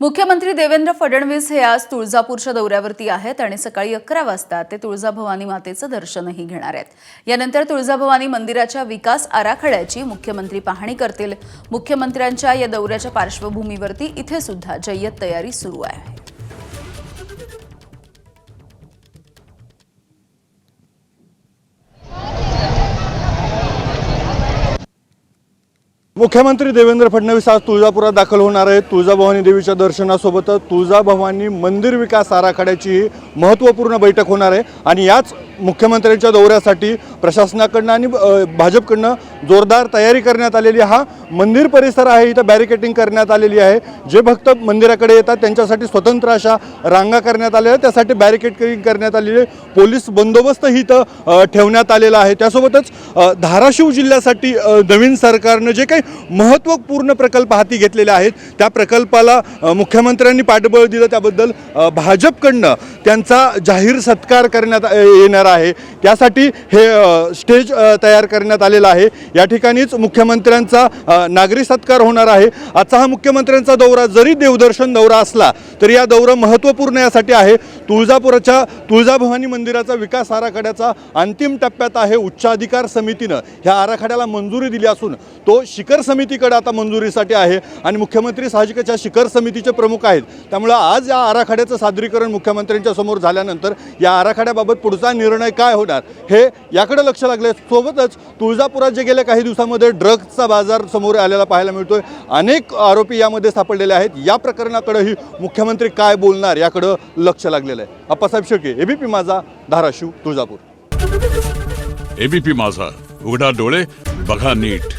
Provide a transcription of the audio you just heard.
मुख्यमंत्री देवेंद्र फडणवीस हे आज तुळजापूरच्या दौऱ्यावरती आहेत आणि सकाळी 11 वाजता ते तुळजाभवानी मातेचं दर्शनही घेणार आहेत। यानंतर तुळजाभवानी मंदिराच्या विकास आराखड्याची मुख्यमंत्री पाहणी करतील। मुख्यमंत्र्यांच्या या दौऱ्याच्या पार्श्वभूमीवरती इथे सुद्धा जय्यत तयारी सुरू आहे। मुख्यमंत्री देवेंद्र फडणवीस आज तुळजापुरात दाखल होणार आहेत। तुळजाभवानी देवीच्या दर्शनासोबतच तुळजाभवानी मंदिर विकास आराखड्याची महत्त्वपूर्ण बैठक होणार आहे आणि याच मुख्यमंत्र्यांच्या दौऱ्यासाठी प्रशासनाकडून आणि भाजपकडून जोरदार तयारी करण्यात आलेली। हा मंदिर परिसर आहे, इथं बॅरिकेडिंग करण्यात आलेली आहे। जे भक्त मंदिराकडे येतात त्यांच्यासाठी स्वतंत्र अशा रांगा करण्यात आलेल्या, त्यासाठी बॅरिकेडिंग करण्यात आलेली, पोलीस बंदोबस्तही इथं ठेवण्यात आलेला आहे। त्यासोबतच धाराशिव जिल्ह्यासाठी नवीन सरकारनं जे काही महत्त्वपूर्ण प्रकल्प हाती घेतलेले आहेत त्या प्रकल्पाला मुख्यमंत्र्यांनी पाठबळ दिलं, त्याबद्दल भाजपकडून त्यांचा जाहीर सत्कार करण्यात येणार आहे। त्यासाठी हे स्टेज तयार करण्यात आलेला आहे। या ठिकाणीच मुख्यमंत्र्यांचा नागरी सत्कार होणार आहे। आजचा हा मुख्यमंत्र्यांचा दौरा जरी देवदर्शन दौरा असला तरी या दौरा महत्त्वपूर्ण यासाठी आहे। तुळजापुराच्या तुळजाभवानी मंदिराचा विकास आराखड्याचा अंतिम टप्प्यात आहे। उच्चाधिकार समितीनं ह्या आराखड्याला मंजुरी दिली असून तो शिखर समितीकडे आता मंजुरीसाठी आहे आणि मुख्यमंत्री साहजिकच या शिखर समितीचे प्रमुख आहेत। त्यामुळे आज या आराखड्याचं सादरीकरण मुख्यमंत्र्यांच्या समोर झाल्यानंतर या आराखड्याबाबत पुढचा निर्णय काय होणार हे याकडे लक्ष लागले। सोबतच तुळजापुरात जे गेल्या काही दिवसांमध्ये ड्रग्जचा बाजार समोर आलेला पाहायला मिळतोय, अनेक आरोपी यामध्ये सापडलेले आहेत। या प्रकरणाकडेही मुख्यमंत्री काय बोलणार याकडे लक्ष लागलेलं आहे। अप्पासाहेब शेळके, एबीपी माझा, धाराशिव, तुळजापूर। एबीपी माझा, उघडा डोळे बघा नीट।